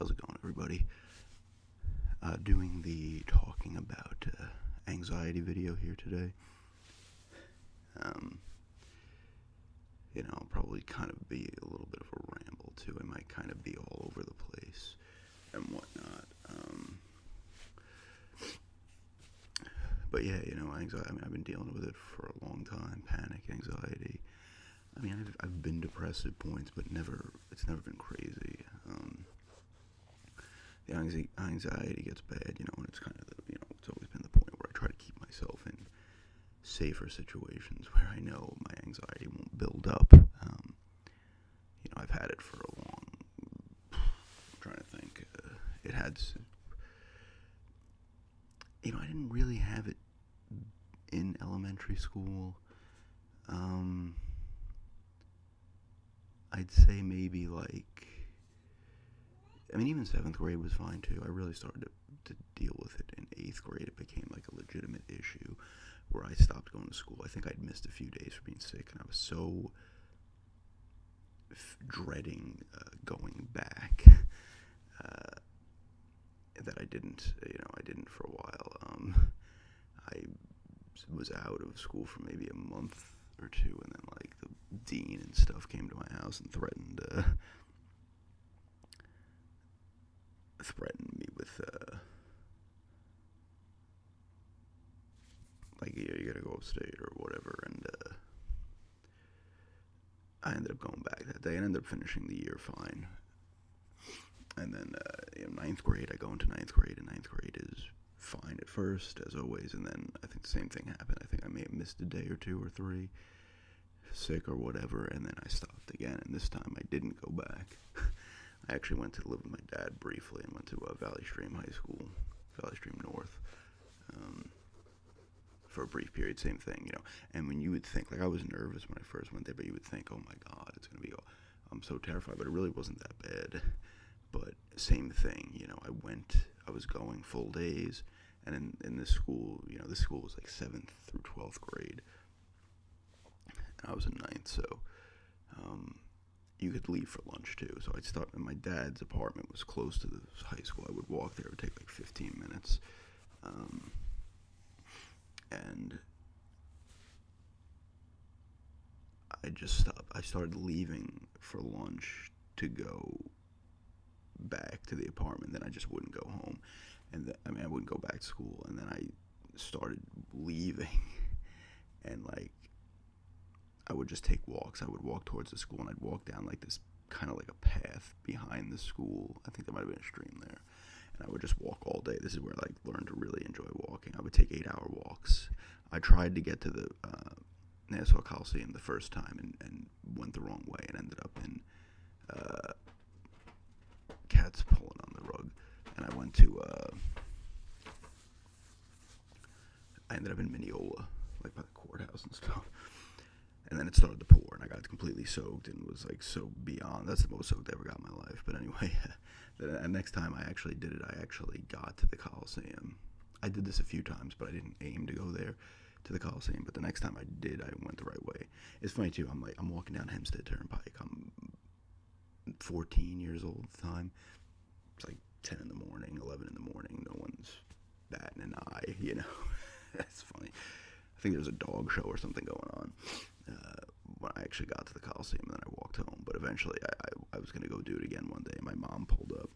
How's it going, everybody? Doing the talking about anxiety video here today. Um, I'll probably kind of be a little bit of a ramble too. I might kind of be all over the place and whatnot. But yeah, anxiety. I mean, I've been dealing with it for a long time. Panic, anxiety. I mean, I've been depressed at points, but it's never been crazy. The anxiety gets bad, when it's kind of it's always been the point where I try to keep myself in safer situations where I know my anxiety won't build up. I've had it for a long. I'm trying to think. It had. I didn't really have it in elementary school. I'd say maybe even 7th grade was fine too. I really started to deal with it in 8th grade. It became like a legitimate issue where I stopped going to school. I think I'd missed a few days for being sick, and I was so dreading going back that I didn't for a while. I was out of school for maybe a month or two, and then the dean and stuff came to my house and threatened me with you gotta go upstate or whatever, and I ended up going back that day and ended up finishing the year fine. And then in 9th grade, I go into 9th grade, and 9th grade is fine at first, as always, and then I think the same thing happened. I think I may have missed a day or 2 or 3, sick or whatever, and then I stopped again, and this time I didn't go back. I actually went to live with my dad briefly and went to Valley Stream High School, Valley Stream North, for a brief period, same thing, and when you would think, I was nervous when I first went there, but you would think, oh my God, it's going to be, I'm so terrified, but it really wasn't that bad. But same thing, I was going full days, and in this school, this school was 7th through 12th grade, and I was in 9th, so you could leave for lunch too. So I'd start, and my dad's apartment was close to the high school. I would walk there. It would take 15 minutes, and I just stopped. I started leaving for lunch to go back to the apartment. Then I just wouldn't go home, and I wouldn't go back to school. And then I started leaving, and I would just take walks. I would walk towards the school, and I'd walk down this kind of a path behind the school. I think there might have been a stream there, and I would just walk all day. This is where I learned to really enjoy walking. I would take 8-hour walks. I tried to get to the Nassau Coliseum the first time and went the wrong way and ended up in cats pulling on the rug, and I went to I ended up in Mineola, by the courthouse and stuff, and then it started to pour, and I got completely soaked and was so beyond. That's the most soaked I ever got in my life. But anyway, the next time I actually did it, I actually got to the Coliseum. I did this a few times, but I didn't aim to go there to the Coliseum. But the next time I did, I went the right way. It's funny too. I'm walking down Hempstead Turnpike. I'm 14 years old at the time. It's 10 in the morning, 11 in the morning. No one's batting an eye, That's funny. I think there's a dog show or something going on when I actually got to the Coliseum, and then I walked home. But eventually I was going to go do it again one day. My mom pulled up,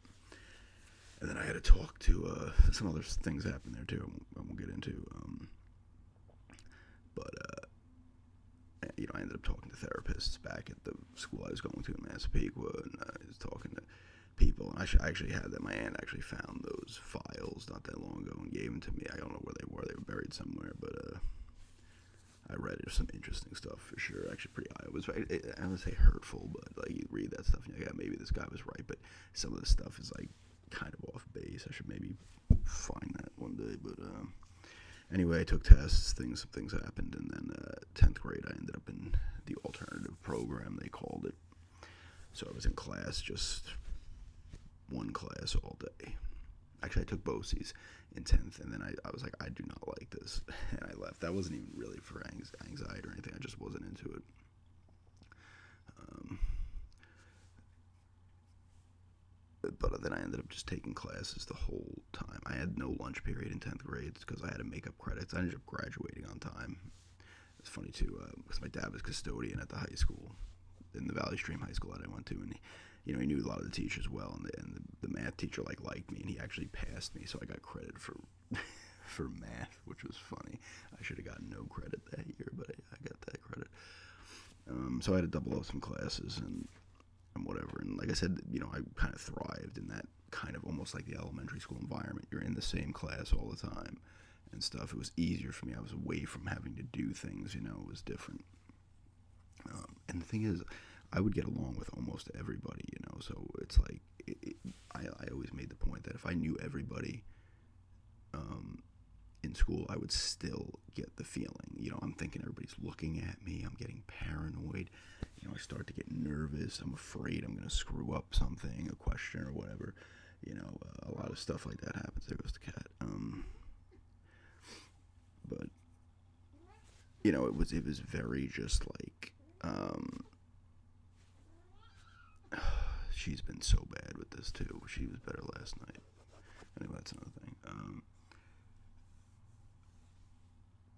and then I had to talk to some other things happened there too. I won't get into. But I ended up talking to therapists back at the school I was going to in Massapequa, and I was talking to people, and I actually had them. My aunt actually found those files not that long ago and gave them to me. I don't know where they were. They were buried somewhere, but I read it. Some interesting stuff for sure. Actually, pretty I don't want to say hurtful, but you read that stuff and you're yeah, maybe this guy was right, but some of the stuff is kind of off base. I should maybe find that one day, but anyway, I took tests. Some things happened, and then 10th grade, I ended up in the alternative program, they called it. So I was in class, just one class all day. Actually, I took BOCES in 10th, and then I was I do not like this, and I left. That wasn't even really for anxiety or anything. I just wasn't into it. But then I ended up just taking classes the whole time. I had no lunch period in 10th grade because I had to make up credits. I ended up graduating on time. It's funny too, because my dad was custodian at the high school, in the Valley Stream High School that I went to, and he knew a lot of the teachers well, and the math teacher liked me, and he actually passed me, so I got credit for for math, which was funny. I should have gotten no credit that year, but I got that credit. So I had to double up some classes and whatever, and like I said, I kind of thrived in that kind of almost like the elementary school environment. You're in the same class all the time and stuff. It was easier for me. I was away from having to do things, it was different. And the thing is, I would get along with almost everybody, so it's like, I always made the point that if I knew everybody in school, I would still get the feeling, I'm thinking everybody's looking at me, I'm getting paranoid, I start to get nervous, I'm afraid I'm going to screw up something, a question or whatever, a lot of stuff like that happens. There goes the cat. But, it was very just like, she's been so bad with this too. She was better last night. Anyway, that's another thing.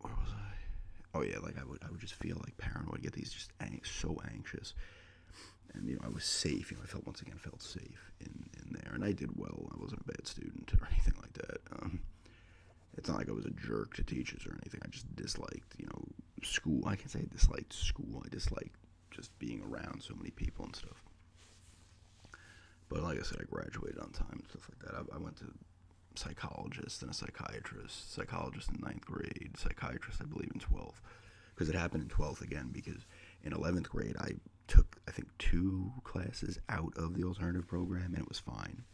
Where was I? Oh yeah, like I would just feel like paranoid, get these just so anxious, and I was safe. I felt safe in there, and I did well. I wasn't a bad student or anything like that. It's not like I was a jerk to teachers or anything. I just disliked, school. I can say I disliked school. I disliked just being around so many people and stuff. But like I said, I graduated on time and stuff like that. I went to psychologist and a psychiatrist. Psychologist in 9th grade, psychiatrist I believe in 12th. Because it happened in 12th again, because in 11th grade I took, I think, 2 classes out of the alternative program and it was fine.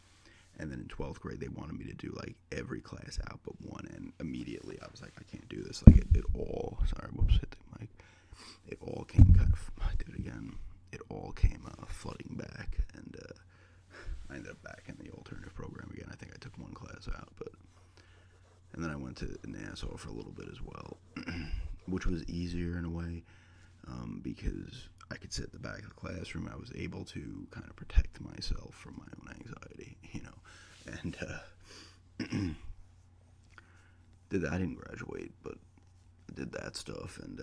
And then in 12th grade they wanted me to do like every class out but one, and immediately I was like, I can't do this. Like it all, sorry, whoops, hit the mic. It all came I did it again. It all came flooding back, and I ended up back in the alternative program again. I think I took 1 class out, and then I went to Nassau for a little bit as well, which was easier in a way, because I could sit at the back of the classroom. I was able to kind of protect myself from my own anxiety, and I didn't graduate, but I did that stuff, and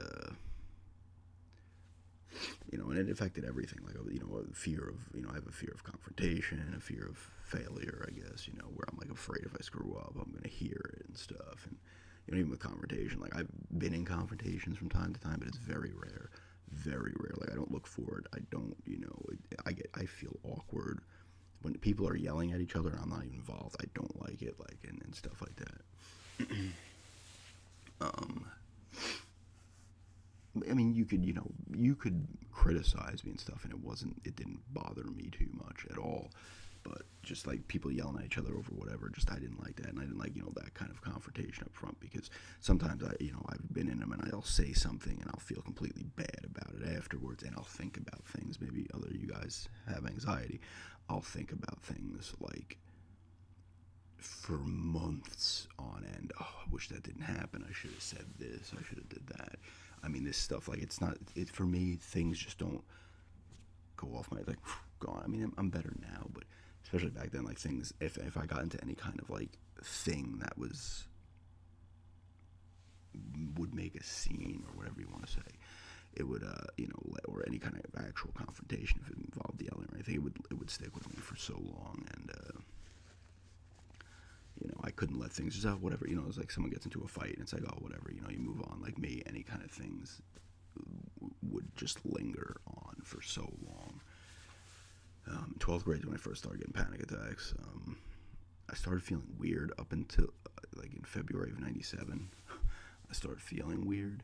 and it affected everything. Like, a fear of, I have a fear of confrontation, a fear of failure, I guess, where I'm like afraid if I screw up, I'm going to hear it and stuff. And, even with confrontation, like I've been in confrontations from time to time, but it's very rare, very rare. Like I don't look for it. I don't, I feel awkward when people are yelling at each other and I'm not even involved. I don't like it, like, and stuff like that. I mean, you could criticize me and stuff, and it didn't bother me too much at all. But just like people yelling at each other over whatever, I didn't like that, and I didn't like, that kind of confrontation up front, because sometimes I've been in them and I'll say something and I'll feel completely bad about it afterwards, and I'll think about things. Maybe other you guys have anxiety. I'll think about things like for months on end. Oh, I wish that didn't happen. I should have said this. I should have did that. I mean, this stuff, like, for me, things just don't go off my, like, gone. I mean, I'm better now, but especially back then, like, things, if I got into any kind of, like, thing that would make a scene or whatever you want to say, it would, or any kind of actual confrontation, if it involved yelling or anything, it would stick with me for so long, and, I couldn't let things just out, whatever, it's like someone gets into a fight and it's like, oh, whatever, you move on. Like me, any kind of things would just linger on for so long. 12th grade is when I first started getting panic attacks. I started feeling weird up until, like, in February of 97. I started feeling weird,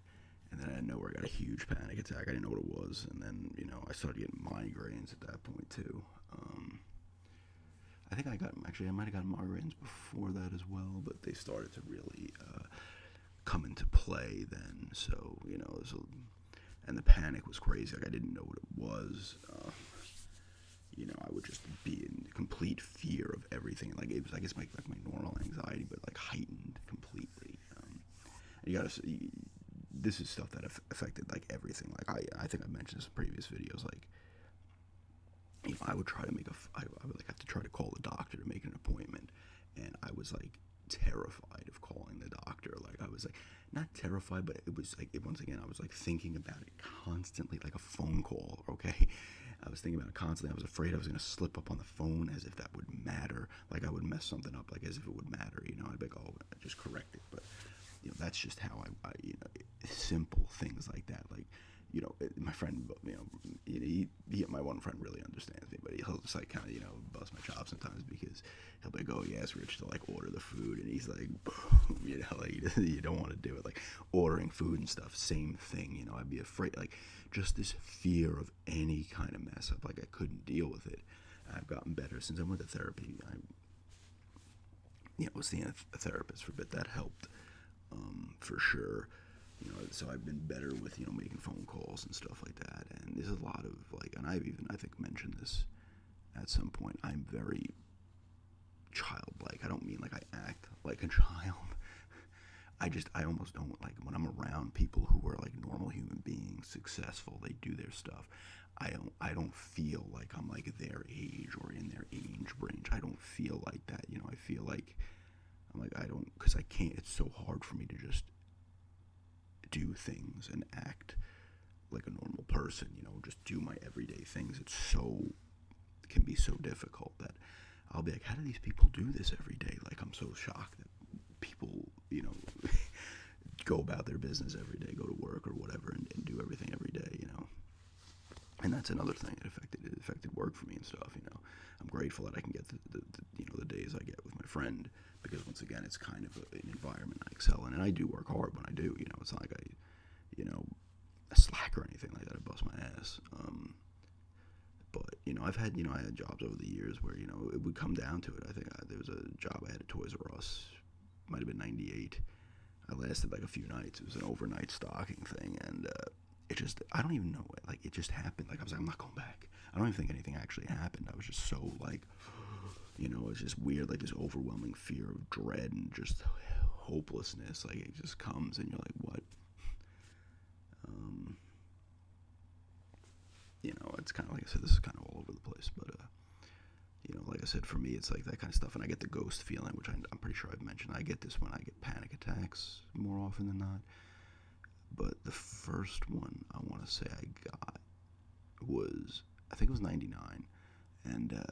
and then out of nowhere I got a huge panic attack. I didn't know what it was, and then, I started getting migraines at that point, too. I think I might have gotten migraines before that as well, but they started to really come into play then. So, and the panic was crazy. Like, I didn't know what it was. I would just be in complete fear of everything. Like, it was, I guess, my normal anxiety, but like heightened completely. And you gotta see, this is stuff that affected like everything. Like, I think I mentioned this in previous videos. Like, I would try to I would like have to try to call the was like not terrified, but it was like once again I was like thinking about it constantly, like a phone call. Okay, I was thinking about it constantly. I was afraid I was gonna slip up on the phone, as if that would matter, like I would mess something up, like as if it would matter. I'd be like, oh, just correct it. But that's just how I simple things like that, like. My friend, my one friend really understands me, but he'll just like kind of, bust my chops sometimes because he'll be like, oh, he asked Rich to like order the food, and he's like, like you don't want to do it, like ordering food and stuff, same thing, I'd be afraid, like just this fear of any kind of mess up, like I couldn't deal with it. I've gotten better since I went to therapy. I, was seeing a therapist for a bit. That helped, for sure. So I've been better with, making phone calls and stuff like that. And there's a lot of, like, and I've even, I think, mentioned this at some point. I'm very childlike. I don't mean like I act like a child. I almost don't, like, when I'm around people who are like normal human beings, successful, they do their stuff. I don't feel like I'm like their age or in their age range. I don't feel like that. I feel like I'm like, because I can't, it's so hard for me to just do things and act like a normal person, just do my everyday things. It can be so difficult that I'll be like, how do these people do this every day? Like, I'm so shocked that people, go about their business every day, go to work or whatever, and do everything every day, And that's another thing. It affected work for me and stuff, I'm grateful that I can get the days I get with my friend, because once again, it's kind of an environment I excel in, and I do work hard when I do, it's not like I, slack or anything like that. I bust my ass. But, I've had, I had jobs over the years where, it would come down to it. I think there was a job I had at Toys R Us, might have been 98. I lasted like a few nights. It was an overnight stocking thing, and, I don't even know it. Like, it just happened. Like, I was like, I'm not going back. I don't even think anything actually happened. I was just so, like, it's just weird, like, this overwhelming fear of dread and just hopelessness. Like, it just comes, and you're like, what? It's kind of, like I said, this is kind of all over the place, but, like I said, for me, it's like that kind of stuff, and I get the ghost feeling, which I'm pretty sure I've mentioned. I get this when I get panic attacks more often than not. But the first one I want to say I got was, I think it was 99, and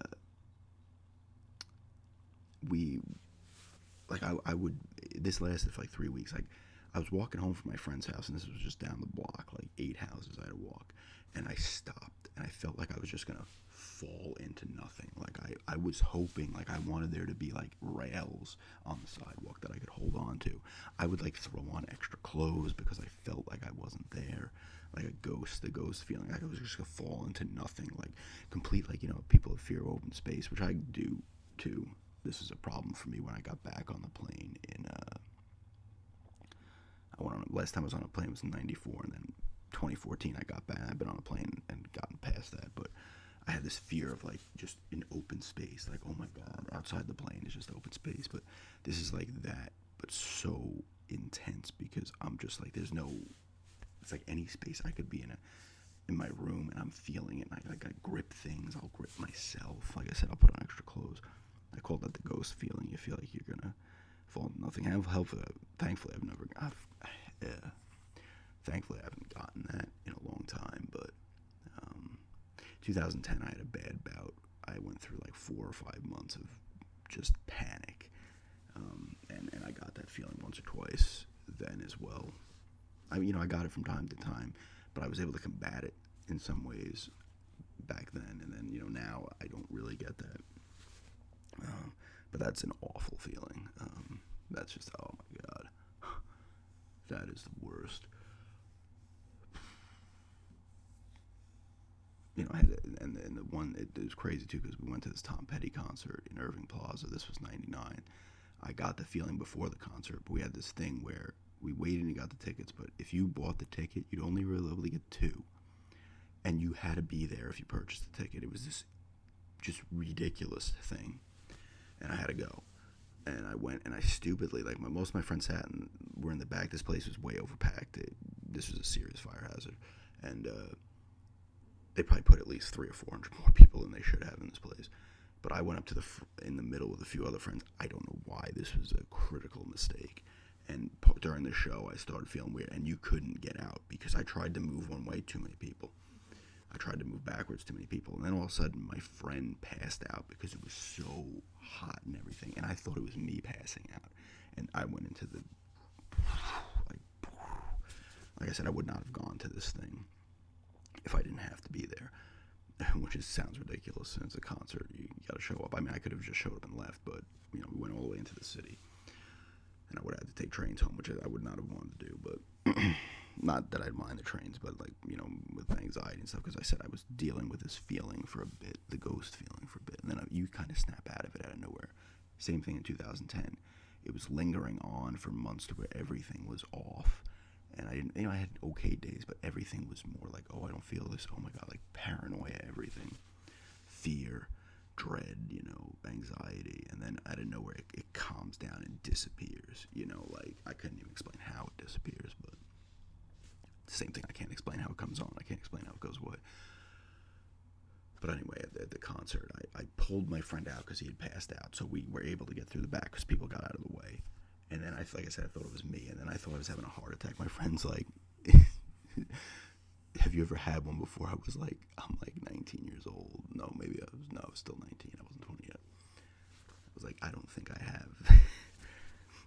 I would, this lasted for like 3 weeks. Like, I was walking home from my friend's house, and this was just down the block, like 8 houses I had to walk, and I stopped, and I felt like I was just gonna fall into nothing. Like, I was hoping, like, I wanted there to be like rails on the sidewalk that I could hold on to. I would like throw on extra clothes because I felt like I wasn't there, like the ghost feeling, like I was just gonna fall into nothing, like complete, like, people have fear of open space, which I do too. This is a problem for me when I got back on the plane in last time I was on a plane was in 94, and then 2014 I got back. I've been on a plane and gotten past that, but I had this fear of like just an open space, like, oh my god, outside the plane is just open space. But this is like that, but so intense, because I'm just like, it's like any space I could be in my room, and I'm feeling it, and I grip things, I'll grip myself. Like I said, I'll put on extra clothes. I call that the ghost feeling. You feel like you're gonna fall into nothing. Thankfully I haven't gotten that in a long time, but 2010 I had a bad bout. I went through like 4 or 5 months of just panic, and I got that feeling once or twice then as well. I got it from time to time, but I was able to combat it in some ways back then, and then now I don't really get that. But that's an awful feeling. That's just, oh my god, that is the worst. I had, and the one, it was crazy too, because we went to this Tom Petty concert in Irving Plaza. This was 99. I got the feeling before the concert, but we had this thing where we waited and got the tickets, but if you bought the ticket, you'd only really be able to get 2. And you had to be there if you purchased the ticket. It was this just ridiculous thing. And I had to go. And I went, and I stupidly, like, most of my friends sat and were in the back. This place was way overpacked. This was a serious fire hazard. And they probably put at least 300 or 400 more people than they should have in this place. But I went up to in the middle with a few other friends. I don't know why. This was a critical mistake. And during the show, I started feeling weird, and you couldn't get out because I tried to move one way, too many people. I tried to move backwards, too many people. And then all of a sudden, my friend passed out because it was so hot and everything, and I thought it was me passing out. And I went into the, like I said, I would not have gone to this thing if I didn't have to be there, which sounds ridiculous since a concert, you got to show up. I mean, I could have just showed up and left, but, we went all the way into the city. And I would have had to take trains home, which I would not have wanted to do, but not that I'd mind the trains, but with anxiety and stuff, because I said I was dealing with this feeling for a bit, the ghost feeling for a bit, and then you kind of snap out of it out of nowhere. Same thing in 2010. It was lingering on for months to where everything was off, and I didn't, I had okay days, but everything was more like, oh, I don't feel this, oh my god, like paranoia, everything, fear, dread, anxiety, and then out of nowhere it calms down and disappears, like I couldn't even explain how it disappears, but same thing, I can't explain how it comes on, I can't explain how it goes away. But anyway, at the concert, I pulled my friend out because he had passed out, so we were able to get through the back because people got out of the way. And then, like I said, I thought it was me, and then I thought I was having a heart attack. My friend's like, have you ever had one before? I'm like 19 years old. No, I was still 19. I wasn't 20 yet. I was like, I don't think I have.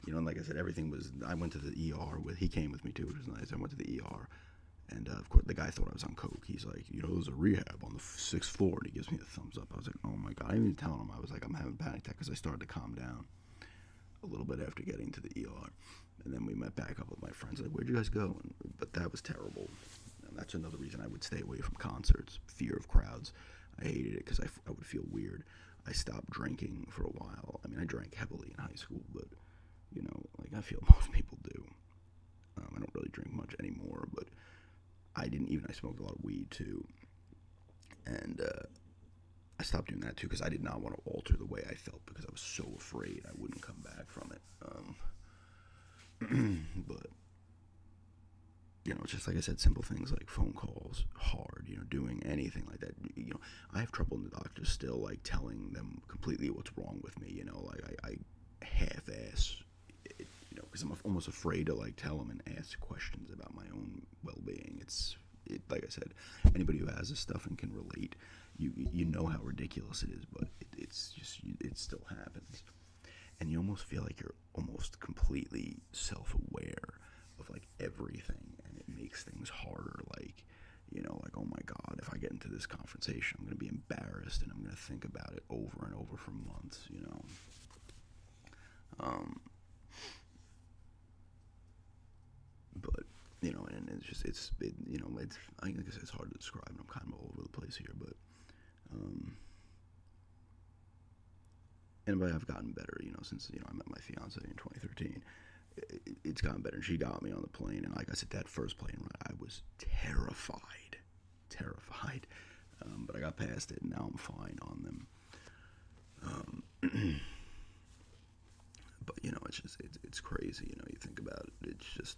And like I said, I went to the ER he came with me too, which was nice. I went to the ER, and of course, the guy thought I was on coke. He's like, there's a rehab on the 6th floor, and he gives me a thumbs up. I was like, oh my god. I didn't even tell him. I was like, I'm having a panic attack because I started to calm down a little bit after getting to the ER. And then we met back up with my friends, like, where'd you guys go? But that was terrible. And that's another reason I would stay away from concerts. Fear of crowds. I hated it because I would feel weird. I stopped drinking for a while. I mean, I drank heavily in high school, but, like I feel most people do. I don't really drink much anymore, but I smoked a lot of weed too. And I stopped doing that too because I did not want to alter the way I felt because I was so afraid I wouldn't come back from it. But, it's just like I said, simple things like phone calls, hard, doing anything like that. I have trouble in the doctors still, like, telling them completely what's wrong with me, like, I half-ass it, because I'm almost afraid to, like, tell them and ask questions about my own well-being. Like I said, anybody who has this stuff and can relate, you know how ridiculous it is, but it still happens. And you almost feel like you're almost completely self-aware of, like, everything, and it makes things harder, like, like, oh my god, if I get into this confrontation, I'm going to be embarrassed, and I'm going to think about it over and over for months, but, and it's just, I guess it's hard to describe, and I'm kind of all over the place here, but, but I've gotten better, since, I met my fiance in 2013. It's gotten better, and she got me on the plane, and like I said, that first plane ride, I was terrified, but I got past it, and now I'm fine on them. But, it's crazy, you think about it, it's just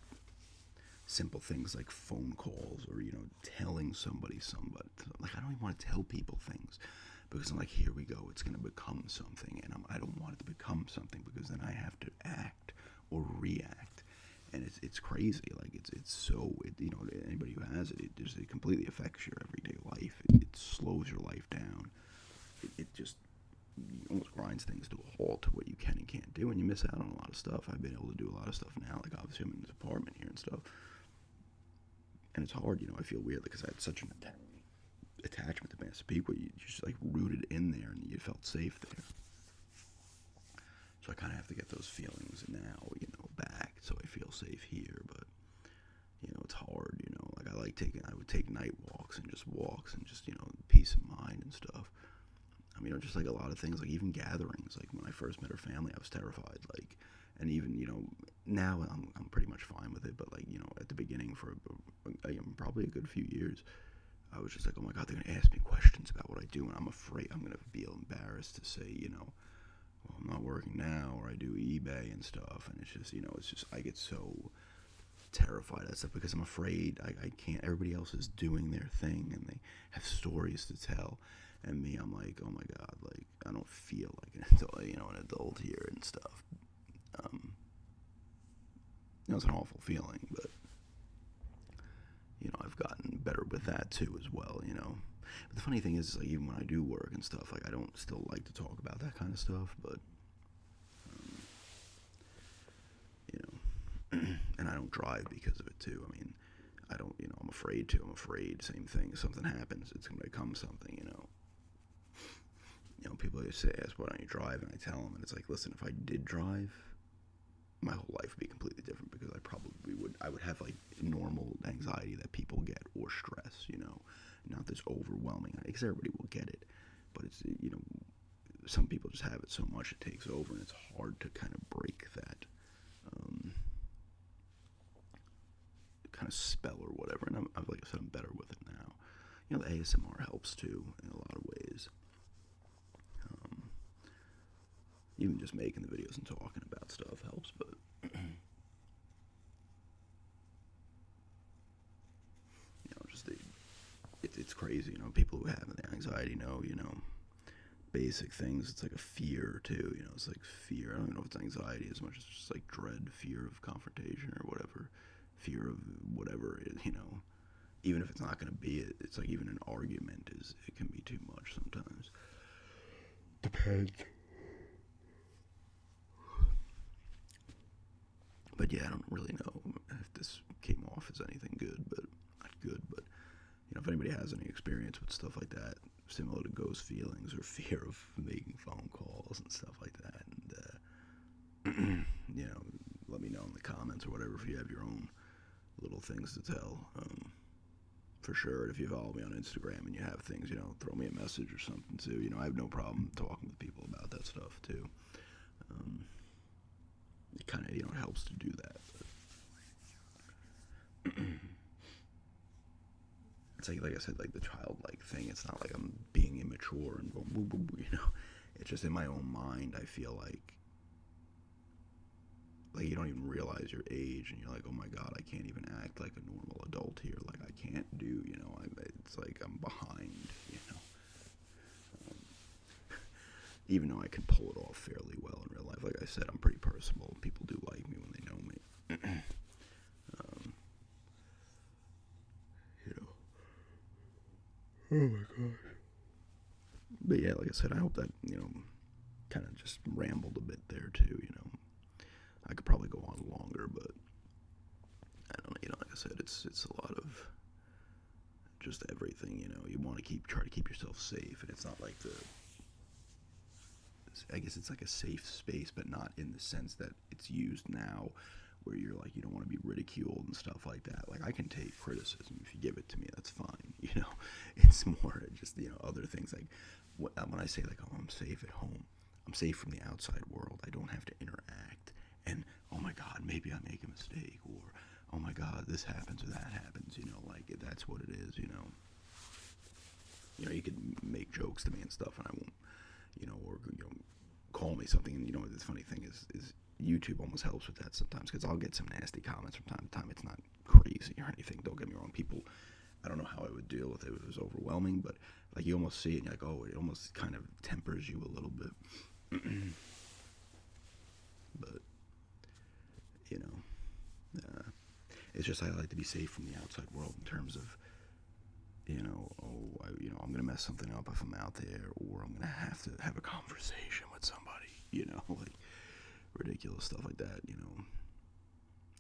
simple things like phone calls, or, telling somebody, like, I don't even want to tell people things, because I'm like, here we go, it's going to become something, and I don't want it to become something, because then I have to act or react, and it's crazy, like, it's so, anybody who has it, it completely affects your everyday life, it slows your life down, it just almost grinds things to a halt to what you can and can't do, and you miss out on a lot of stuff. I've been able to do a lot of stuff now, like, obviously I'm in this apartment here and stuff, and it's hard, I feel weird, because I had such an attachment to Massapequa, you just, like, rooted in there, and you felt safe there. So I kind of have to get those feelings now, back, so I feel safe here, but, it's hard, like, I would take night walks, and just, peace of mind and stuff. Just, like, a lot of things, like, even gatherings, like, when I first met her family, I was terrified, like, and even, now I'm pretty much fine with it, but, like, at the beginning for probably a good few years, I was just like, oh my god, they're going to ask me questions about what I do, and I'm afraid I'm going to feel embarrassed to say, well, I'm not working now, or I do eBay and stuff, and it's just, I get so terrified of that stuff, because I'm afraid I can't, everybody else is doing their thing, and they have stories to tell, and me, I'm like, oh my god, like, I don't feel like an adult, an adult here and stuff, it's an awful feeling, but I've gotten better with that too as well. But the funny thing is, like, even when I do work and stuff, like, I don't still like to talk about that kind of stuff, but um, you know, and I don't drive because of it too. I mean, I don't, I'm afraid to. I'm afraid. Same thing. If something happens, it's gonna become something. People always say, "Ask why don't you drive?" And I tell them, and it's like, listen, if I did drive, my whole life would be completely different because I would have like normal anxiety that people get or stress, not this overwhelming, because everybody will get it, but it's, some people just have it so much it takes over, and it's hard to kind of break that kind of spell or whatever. And like I said, I'm better with it now. The ASMR helps too in a lot of ways. Even just making the videos and talking about stuff helps, but it's crazy. People who have the anxiety know, basic things. It's like a fear too. It's like fear. I don't even know if it's anxiety as much as just like dread, fear of confrontation or whatever, fear of whatever. Even if it's not going to be it, it's like even an argument it can be too much sometimes. Depends. But yeah, I don't really know if this came off as anything good, but not good. But if anybody has any experience with stuff like that, similar to ghost feelings or fear of making phone calls and stuff like that, and let me know in the comments or whatever if you have your own little things to tell. For sure, if you follow me on Instagram and you have things, throw me a message or something too. I have no problem talking with people about that stuff too. It kind of, it helps to do that. But it's like I said, like the childlike thing. It's not like I'm being immature and boom, boom, boom, It's just in my own mind. I feel like you don't even realize your age, and you're like, oh my god, I can't even act like a normal adult here. Like I can't do, it's like I'm behind, even though I can pull it off fairly well in real life. Like I said, I'm pretty personable. People do like me when they know me. Oh my gosh. But yeah, like I said, I hope that, kind of just rambled a bit there too, I could probably go on longer, but I don't know, like I said, it's a lot of just everything, you want to try to keep yourself safe, and it's not like I guess it's like a safe space, but not in the sense that it's used now, where you're like, you don't want to be ridiculed and stuff like that. Like, I can take criticism if you give it to me, that's fine, It's more just, other things, like, when I say, like, oh, I'm safe at home, I'm safe from the outside world, I don't have to interact, and, oh my god, maybe I make a mistake, or, oh my god, this happens or that happens, like, that's what it is, you could make jokes to me and stuff, and I won't, or, call me something, and, the funny thing is YouTube almost helps with that sometimes, because I'll get some nasty comments from time to time. It's not crazy or anything, don't get me wrong. People, I don't know how I would deal with it if it was overwhelming, but, like, you almost see it, and you're like, oh, it almost kind of tempers you a little bit. But, it's just I like to be safe from the outside world in terms of, I'm going to mess something up if I'm out there, or I'm going to have a conversation with somebody, like, ridiculous stuff like that,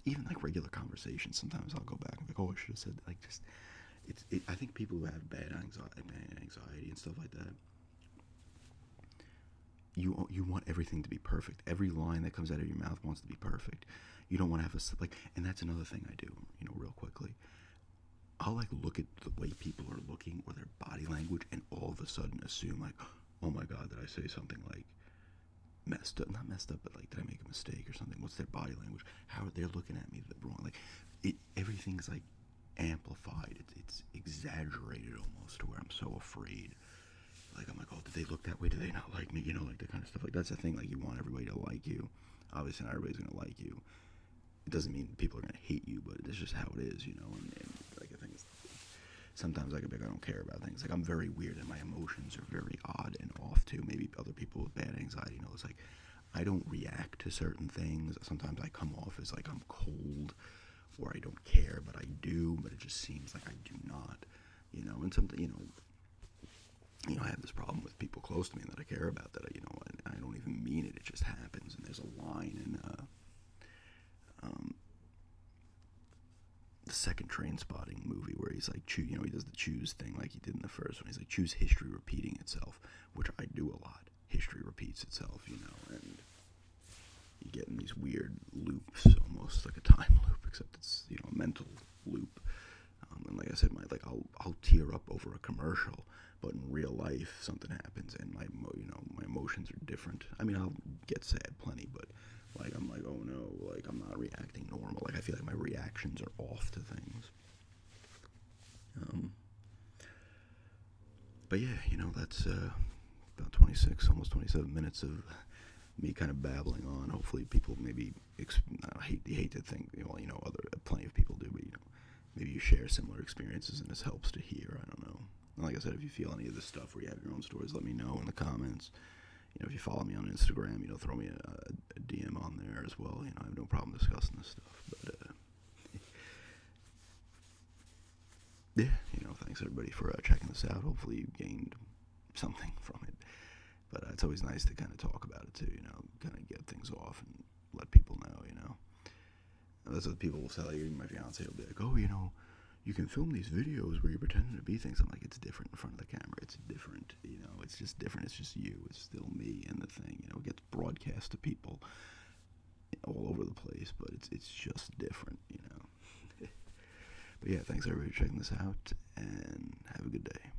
even like regular conversations. Sometimes I'll go back and be like, oh, I should have said that. Like, just I think people who have bad anxiety and stuff like that, you want everything to be perfect. Every line that comes out of your mouth wants to be perfect. You don't want to have and that's another thing I do, real quickly. I'll like look at the way people are looking or their body language, and all of a sudden assume like, oh my god, did I say something like not messed up, but like, did I make a mistake or something? What's their body language? How are they looking at me wrong? Like, everything's like amplified. It's exaggerated almost to where I'm so afraid. Like, I'm like, oh, did they look that way? Do they not like me? Like that kind of stuff. Like, that's the thing. Like, you want everybody to like you. Obviously, not everybody's gonna like you. It doesn't mean people are gonna hate you, but it's just how it is, And like, I think sometimes I don't care about things. Like, I'm very weird, and my emotions are very odd and off too. Maybe other people with bad anxiety, it's like I don't react to certain things. Sometimes I come off as like I'm cold or I don't care, but I do, but it just seems like I do not, and something, I have this problem with people close to me that I care about that, I don't even mean it. It just happens. And there's a line in um, the second Train Spotting movie where he's like, he does the choose thing like he did in the first one. He's like, choose history repeating itself, which I do a lot. History repeats itself, and you get in these weird loops, almost like a time loop, except it's, a mental loop. And like I said, I'll tear up over a commercial, but in real life something happens and my emotions are different. I mean, I'll get sad plenty, but like I'm like, oh no, like I'm not reacting normal. Like I feel like my reactions are off to things. But yeah, that's about 26, almost 27 minutes of me kind of babbling on. Hopefully, people maybe I hate to think, other plenty of people do, but maybe you share similar experiences and this helps to hear. I don't know. And like I said, if you feel any of this stuff where you have your own stories, let me know in the comments. If you follow me on Instagram, throw me a DM on there as well. I have no problem discussing this stuff. But yeah, thanks everybody for checking this out. Hopefully you gained something from it. But it's always nice to kind of talk about it too, kind of get things off and let people know, That's what people will tell you. My fiance will be like, oh, you can film these videos where you're pretending to be things. I'm like, it's different in front of the camera. It's different, it's just different. It's just you. It's still me and the thing, it gets broadcast to people all over the place, but it's just different, But yeah, thanks everybody for checking this out, and have a good day.